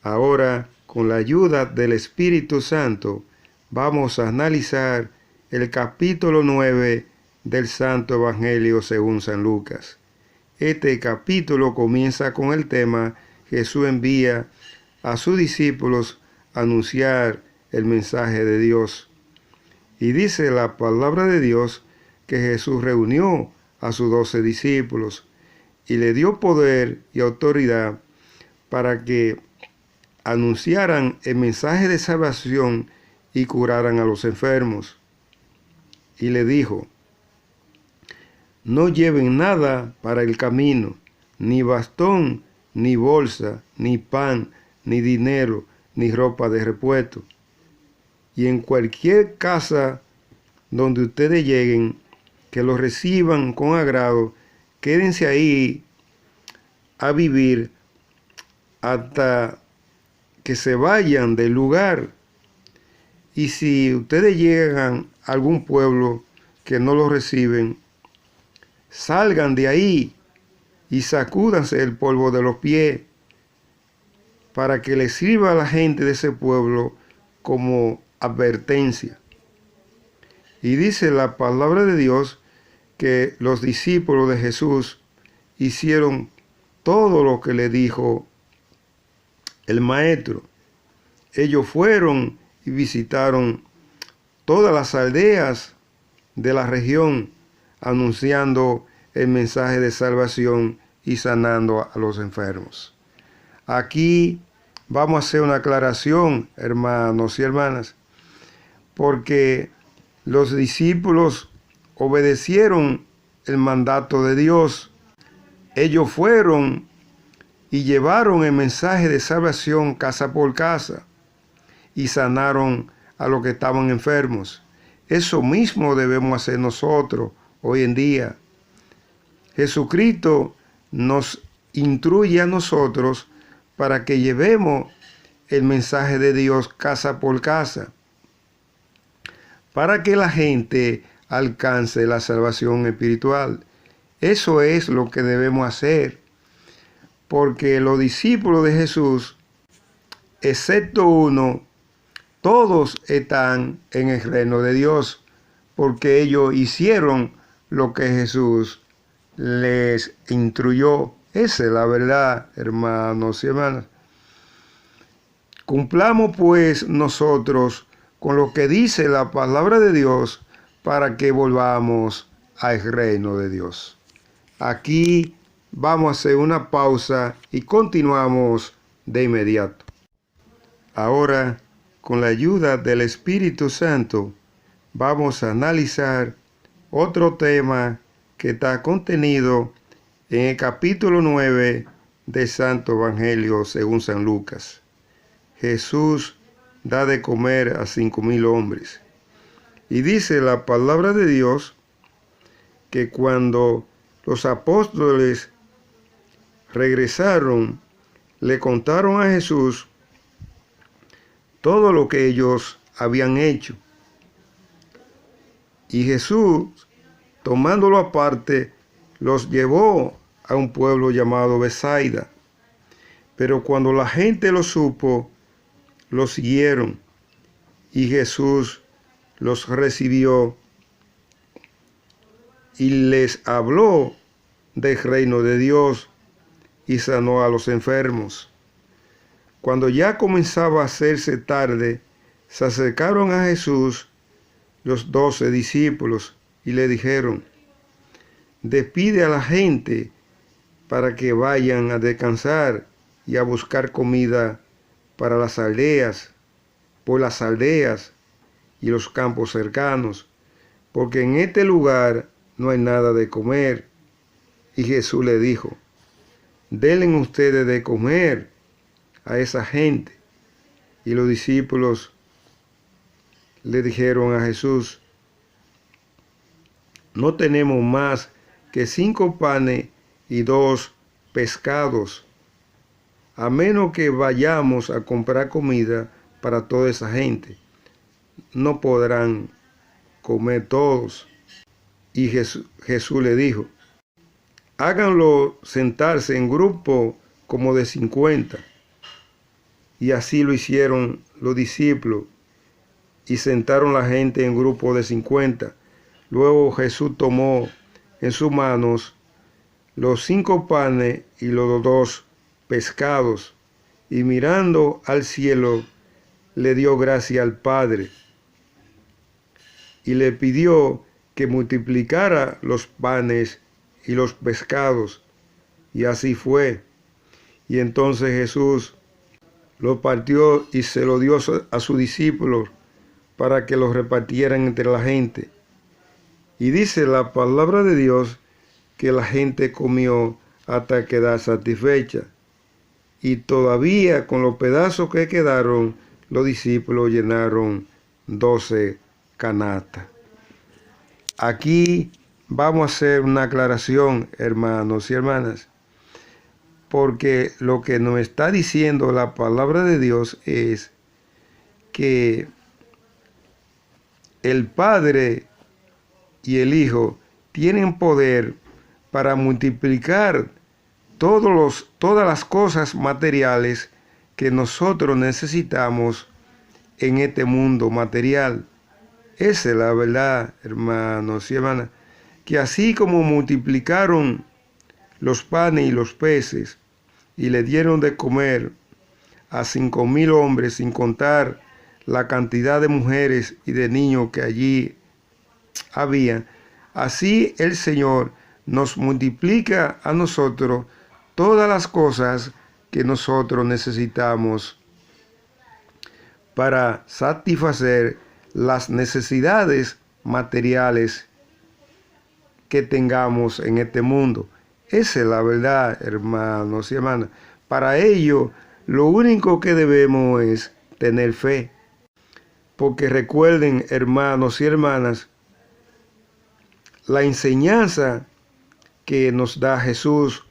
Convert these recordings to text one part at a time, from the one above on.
Ahora, con la ayuda del Espíritu Santo, vamos a analizar el capítulo 9 del Santo Evangelio según San Lucas. Este capítulo comienza con el tema: Jesús envía a sus discípulos a anunciar el mensaje de Dios. Y dice la palabra de Dios que Jesús reunió a sus 12 discípulos y le dio poder y autoridad para que anunciaran el mensaje de salvación y curaran a los enfermos. Y le dijo: no lleven nada para el camino, ni bastón, ni bolsa, ni pan, ni dinero, ni ropa de repuesto. Y en cualquier casa donde ustedes lleguen, que los reciban con agrado, quédense ahí a vivir hasta que se vayan del lugar. Y si ustedes llegan a algún pueblo que no los reciben, salgan de ahí y sacúdanse el polvo de los pies para que les sirva a la gente de ese pueblo como advertencia. Y dice la palabra de Dios que los discípulos de Jesús hicieron todo lo que le dijo el maestro. Ellos fueron y visitaron todas las aldeas de la región, anunciando el mensaje de salvación y sanando a los enfermos. Aquí vamos a hacer una aclaración, hermanos y hermanas, porque los discípulos obedecieron el mandato de Dios. Ellos fueron y llevaron el mensaje de salvación casa por casa y sanaron a los que estaban enfermos. Eso mismo debemos hacer nosotros hoy en día. Jesucristo nos instruye a nosotros para que llevemos el mensaje de Dios casa por casa, para que la gente alcance la salvación espiritual. Eso es lo que debemos hacer, porque los discípulos de Jesús, excepto uno, todos están en el reino de Dios, porque ellos hicieron lo que Jesús les instruyó. Esa es la verdad, hermanos y hermanas. Cumplamos pues nosotros con lo que dice la palabra de Dios para que volvamos al reino de Dios. Aquí vamos a hacer una pausa y continuamos de inmediato. Ahora, con la ayuda del Espíritu Santo, vamos a analizar otro tema que está contenido en el capítulo 9 del Santo Evangelio según San Lucas. Jesús da de comer a 5,000 hombres. Y dice la palabra de Dios que cuando los apóstoles regresaron, le contaron a Jesús todo lo que ellos habían hecho. Y Jesús, tomándolo aparte, los llevó a un pueblo llamado Betsaida. Pero cuando la gente lo supo, los siguieron, y Jesús los recibió y les habló del reino de Dios y sanó a los enfermos. Cuando ya comenzaba a hacerse tarde, se acercaron a Jesús los 12 discípulos y le dijeron: despide a la gente para que vayan a descansar y a buscar comida para las aldeas, por las aldeas y los campos cercanos, porque en este lugar no hay nada de comer. Y Jesús le dijo: denle ustedes de comer a esa gente. Y los discípulos le dijeron a Jesús: no tenemos más que 5 panes y 2 pescados, a menos que vayamos a comprar comida para toda esa gente. No podrán comer todos. Y Jesús le dijo: háganlo sentarse en grupo como de 50. Y así lo hicieron los discípulos, y sentaron la gente en grupo de 50. Luego Jesús tomó en sus manos los 5 panes y los 2 pescados, y mirando al cielo, le dio gracia al Padre, y le pidió que multiplicara los panes y los pescados, y así fue. Y entonces Jesús lo partió y se lo dio a sus discípulos para que los repartieran entre la gente. Y dice la palabra de Dios que la gente comió hasta quedar satisfecha. Y todavía con los pedazos que quedaron, los discípulos llenaron 12 canastas. Aquí vamos a hacer una aclaración, hermanos y hermanas, porque lo que nos está diciendo la palabra de Dios es que el Padre y el Hijo tienen poder para multiplicar todas las cosas materiales que nosotros necesitamos en este mundo material. Esa es la verdad, hermanos y hermanas, que así como multiplicaron los panes y los peces y le dieron de comer a 5,000 hombres, sin contar la cantidad de mujeres y de niños que allí había, así el Señor nos multiplica a nosotros todas las cosas que nosotros necesitamos para satisfacer las necesidades materiales que tengamos en este mundo. Esa es la verdad, hermanos y hermanas. Para ello, lo único que debemos es tener fe. Porque recuerden, hermanos y hermanas, la enseñanza que nos da Jesús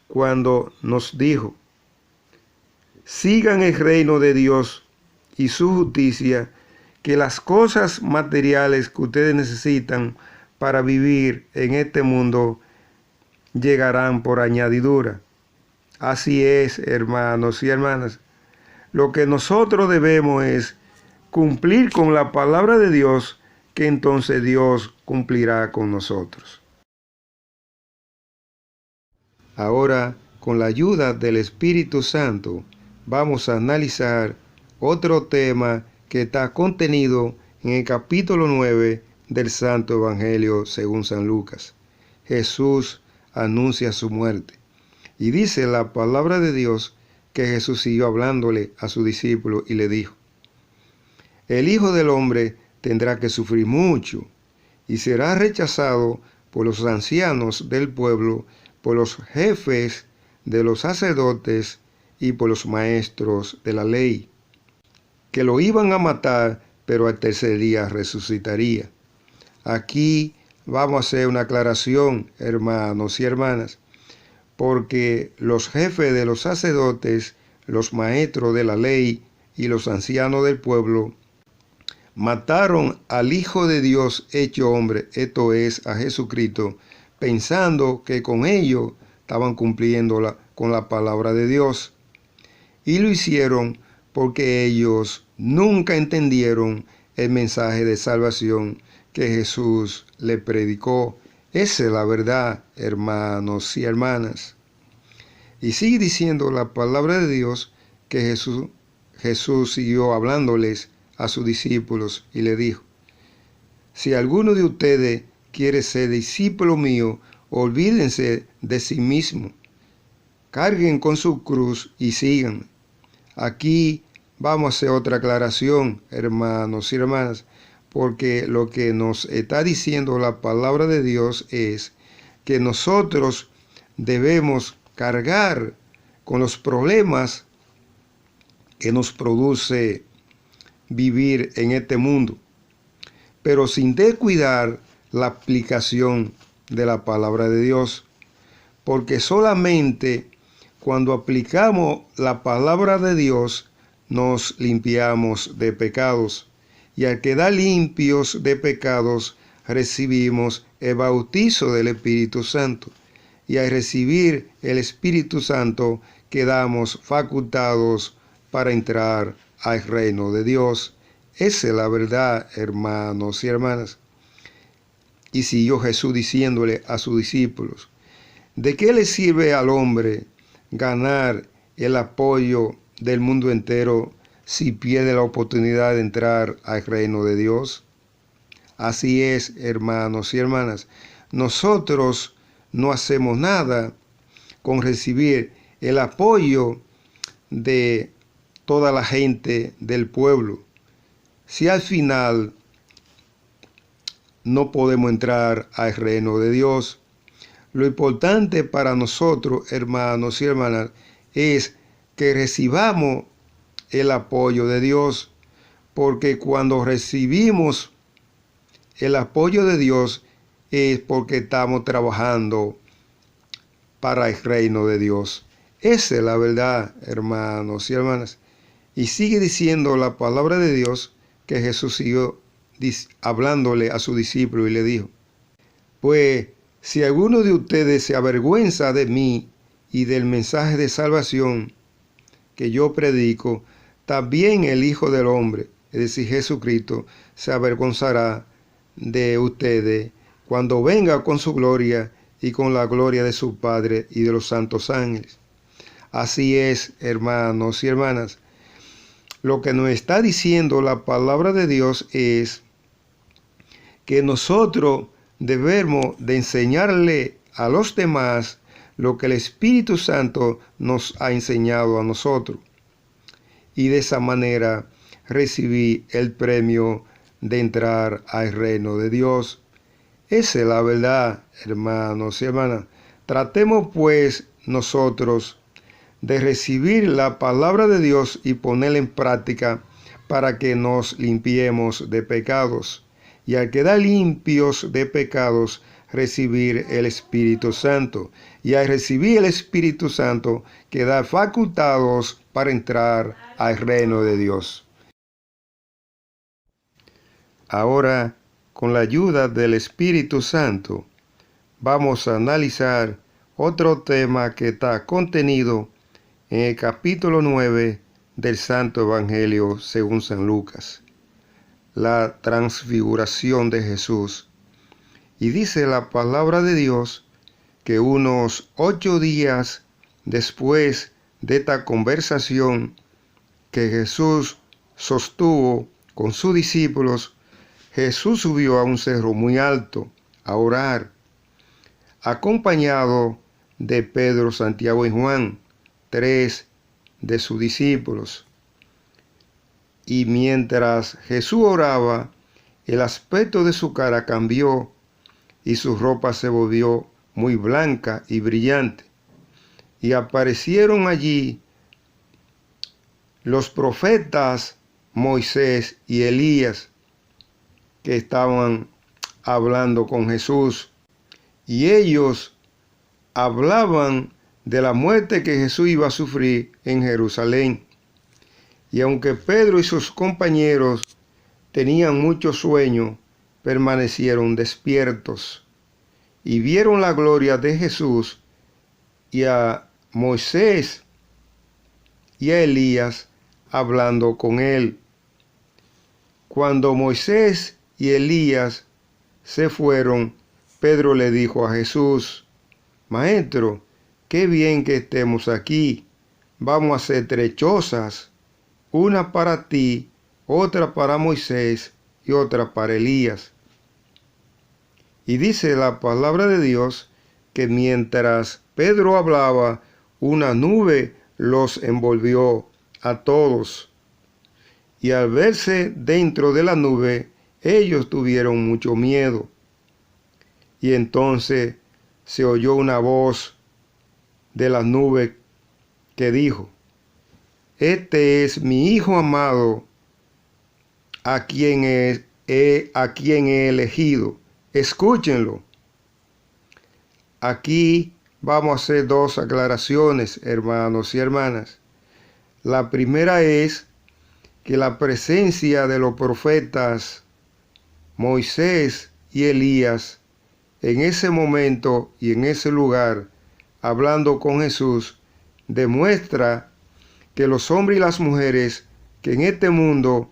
cuando nos dijo: sigan el reino de Dios y su justicia, que las cosas materiales que ustedes necesitan para vivir en este mundo llegarán por añadidura. Así es, hermanos y hermanas. Lo que nosotros debemos es cumplir con la palabra de Dios, que entonces Dios cumplirá con nosotros. Ahora, con la ayuda del Espíritu Santo, vamos a analizar otro tema que está contenido en el capítulo 9 del Santo Evangelio según San Lucas. Jesús anuncia su muerte. Y dice la palabra de Dios que Jesús siguió hablándole a sus discípulos y le dijo: el Hijo del Hombre tendrá que sufrir mucho y será rechazado por los ancianos del pueblo, por los jefes de los sacerdotes y por los maestros de la ley, que lo iban a matar, pero al tercer día resucitaría. Aquí vamos a hacer una aclaración, hermanos y hermanas, porque los jefes de los sacerdotes, los maestros de la ley y los ancianos del pueblo mataron al Hijo de Dios hecho hombre, esto es, a Jesucristo, pensando que con ello estaban cumpliendo con la palabra de Dios. Y lo hicieron porque ellos nunca entendieron el mensaje de salvación que Jesús le predicó. Esa es la verdad, hermanos y hermanas. Y sigue diciendo la palabra de Dios que Jesús siguió hablándoles a sus discípulos y le dijo: si alguno de ustedes quiere ser discípulo mío, olvídense de sí mismo, carguen con su cruz y sigan. Aquí vamos a hacer otra aclaración, hermanos y hermanas, porque lo que nos está diciendo la palabra de Dios es que nosotros debemos cargar con los problemas que nos produce vivir en este mundo, pero sin descuidar la aplicación de la palabra de Dios, porque solamente cuando aplicamos la palabra de Dios nos limpiamos de pecados, y al quedar limpios de pecados recibimos el bautizo del Espíritu Santo, y al recibir el Espíritu Santo quedamos facultados para entrar al reino de Dios. Esa es la verdad, hermanos y hermanas. Y siguió Jesús diciéndole a sus discípulos: ¿de qué le sirve al hombre ganar el apoyo del mundo entero si pierde la oportunidad de entrar al reino de Dios? Así es, hermanos y hermanas. Nosotros no hacemos nada con recibir el apoyo de toda la gente del pueblo, si al final no podemos entrar al reino de Dios. Lo importante para nosotros, hermanos y hermanas, es que recibamos el apoyo de Dios, porque cuando recibimos el apoyo de Dios es porque estamos trabajando para el reino de Dios. Esa es la verdad, hermanos y hermanas. Y sigue diciendo la palabra de Dios que Jesús siguió hablándole a su discípulo y le dijo: pues si alguno de ustedes se avergüenza de mí y del mensaje de salvación que yo predico, también el Hijo del Hombre, es decir, Jesucristo, se avergonzará de ustedes cuando venga con su gloria y con la gloria de su Padre y de los santos ángeles. Así es, hermanos y hermanas. Lo que nos está diciendo la palabra de Dios es que nosotros debemos de enseñarle a los demás lo que el Espíritu Santo nos ha enseñado a nosotros. Y de esa manera recibir el premio de entrar al reino de Dios. Esa es la verdad, hermanos y hermanas. Tratemos pues nosotros de recibir la palabra de Dios y ponerla en práctica para que nos limpiemos de pecados. Y al quedar limpios de pecados, recibir el Espíritu Santo. Y al recibir el Espíritu Santo, quedar facultados para entrar al reino de Dios. Ahora, con la ayuda del Espíritu Santo, vamos a analizar otro tema que está contenido en el capítulo 9 del Santo Evangelio según San Lucas, la transfiguración de Jesús. Y dice la palabra de Dios que unos 8 días después de esta conversación que Jesús sostuvo con sus discípulos, Jesús subió a un cerro muy alto a orar, acompañado de Pedro, Santiago y Juan, 3 de sus discípulos. Y mientras Jesús oraba, el aspecto de su cara cambió y su ropa se volvió muy blanca y brillante. Y aparecieron allí los profetas Moisés y Elías, que estaban hablando con Jesús. Y ellos hablaban de la muerte que Jesús iba a sufrir en Jerusalén. Y aunque Pedro y sus compañeros tenían mucho sueño, permanecieron despiertos y vieron la gloria de Jesús y a Moisés y a Elías hablando con él. Cuando Moisés y Elías se fueron, Pedro le dijo a Jesús: Maestro, qué bien que estemos aquí. Vamos a hacer 3 chozas, una para ti, otra para Moisés y otra para Elías. Y dice la palabra de Dios que mientras Pedro hablaba, una nube los envolvió a todos. Y al verse dentro de la nube, ellos tuvieron mucho miedo. Y entonces se oyó una voz de la nube que dijo: Este es mi Hijo amado, a quien he elegido. Escúchenlo. Aquí vamos a hacer 2 aclaraciones, hermanos y hermanas. La primera es que la presencia de los profetas Moisés y Elías en ese momento y en ese lugar, hablando con Jesús, demuestra que los hombres y las mujeres que en este mundo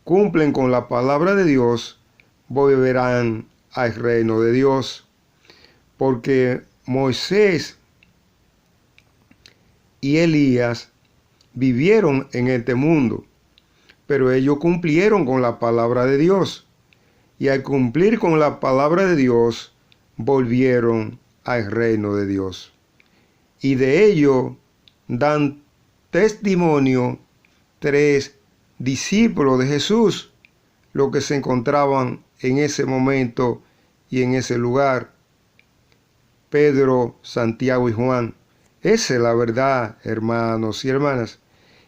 cumplen con la palabra de Dios volverán al reino de Dios. Porque Moisés y Elías vivieron en este mundo, pero ellos cumplieron con la palabra de Dios. Y al cumplir con la palabra de Dios, volvieron al reino de Dios. Y de ello dan testimonio 3 discípulos de Jesús, los que se encontraban en ese momento y en ese lugar: Pedro, Santiago y Juan. Esa es la verdad, hermanos y hermanas.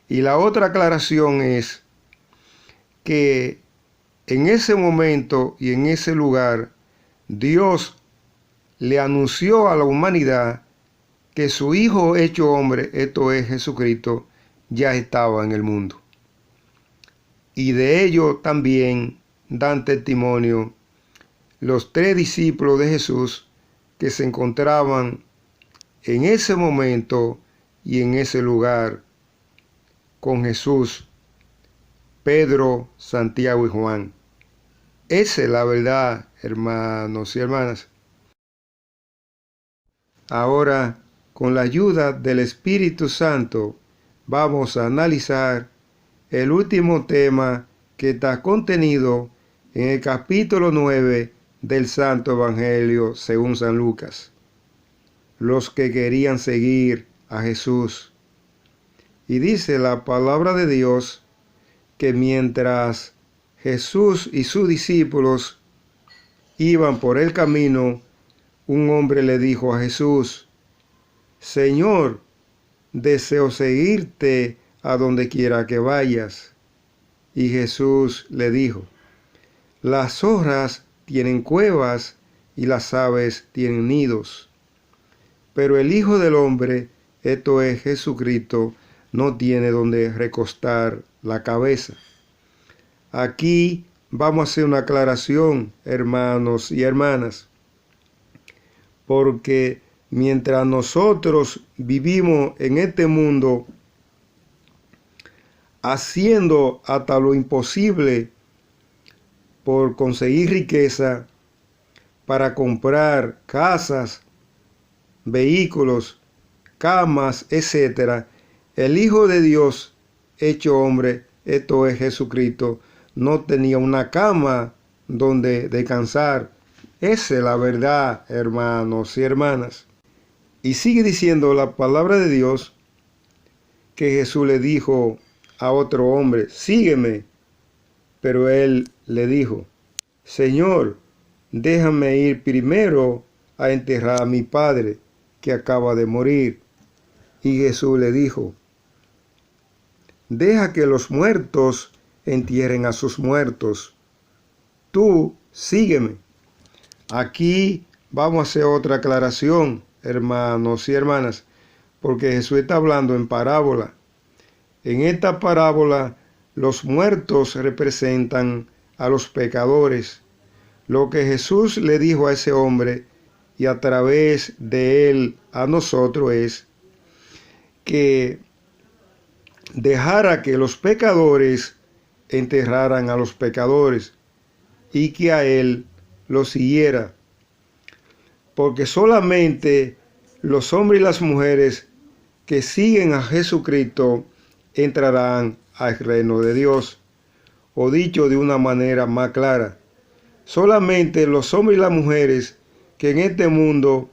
Y la otra aclaración es que en ese momento y en ese lugar, Dios le anunció a la humanidad que su Hijo hecho hombre, esto es Jesucristo, ya estaba en el mundo. Y de ello también dan testimonio los 3 discípulos de Jesús que se encontraban en ese momento y en ese lugar con Jesús: Pedro, Santiago y Juan. Esa es la verdad, hermanos y hermanas. Ahora, con la ayuda del Espíritu Santo, vamos a analizar el último tema que está contenido en el capítulo 9 del Santo Evangelio según San Lucas: los que querían seguir a Jesús. Y dice la palabra de Dios que mientras Jesús y sus discípulos iban por el camino, un hombre le dijo a Jesús: Señor, deseo seguirte a donde quiera que vayas. Y Jesús le dijo: las zorras tienen cuevas y las aves tienen nidos, pero el Hijo del Hombre, esto es Jesucristo, no tiene donde recostar la cabeza. Aquí vamos a hacer una aclaración, hermanos y hermanas, porque mientras nosotros vivimos en este mundo haciendo hasta lo imposible por conseguir riqueza, para comprar casas, vehículos, camas, etc., el Hijo de Dios hecho hombre, esto es Jesucristo, no tenía una cama donde descansar. Esa es la verdad, hermanos y hermanas. Y sigue diciendo la palabra de Dios que Jesús le dijo a otro hombre: sígueme. Pero él le dijo: Señor, déjame ir primero a enterrar a mi padre, que acaba de morir. Y Jesús le dijo: deja que los muertos entierren a sus muertos. Tú sígueme. Aquí vamos a hacer otra aclaración, hermanos y hermanas, porque Jesús está hablando en parábola. En esta parábola, los muertos representan a los pecadores. Lo que Jesús le dijo a ese hombre y a través de él a nosotros es que dejara que los pecadores enterraran a los pecadores y que a él lo siguiera. Porque solamente los hombres y las mujeres que siguen a Jesucristo entrarán al reino de Dios. O dicho de una manera más clara, solamente los hombres y las mujeres que en este mundo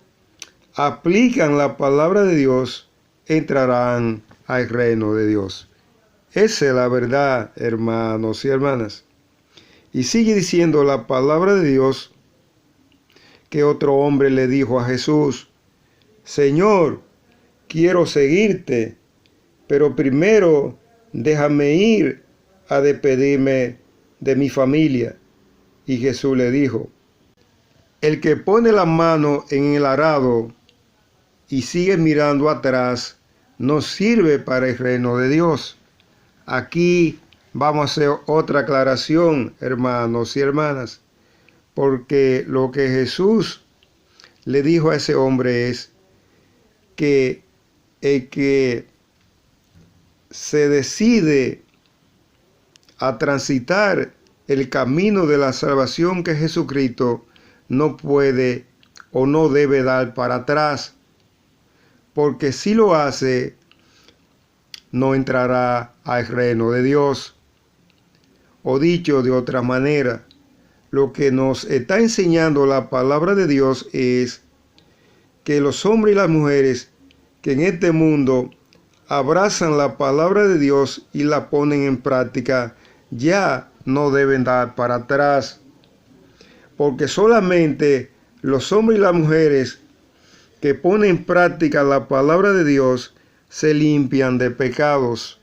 aplican la palabra de Dios entrarán al reino de Dios. Esa es la verdad, hermanos y hermanas. Y sigue diciendo la palabra de Dios que otro hombre le dijo a Jesús: Señor, quiero seguirte, pero primero déjame ir a despedirme de mi familia. Y Jesús le dijo: el que pone la mano en el arado y sigue mirando atrás no sirve para el reino de Dios. Aquí vamos a hacer otra aclaración, hermanos y hermanas, porque lo que Jesús le dijo a ese hombre es que el que se decide a transitar el camino de la salvación que Jesucristo, no puede o no debe dar para atrás, porque si lo hace, no entrará al reino de Dios. O dicho de otra manera, lo que nos está enseñando la palabra de Dios es que los hombres y las mujeres que en este mundo abrazan la palabra de Dios y la ponen en práctica, ya no deben dar para atrás, porque solamente los hombres y las mujeres que ponen en práctica la palabra de Dios se limpian de pecados,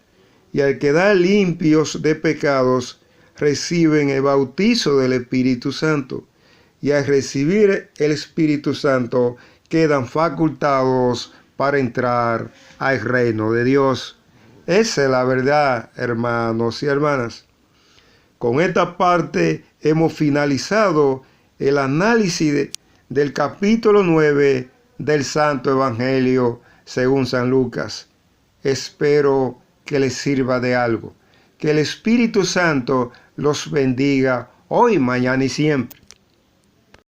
y al quedar limpios de pecados reciben el bautizo del Espíritu Santo, y al recibir el Espíritu Santo quedan facultados para entrar al reino de Dios. Esa es la verdad, hermanos y hermanas. Con esta parte hemos finalizado el análisis del capítulo 9 del Santo Evangelio según San Lucas. Espero que les sirva de algo. Que el Espíritu Santo los bendiga hoy, mañana y siempre.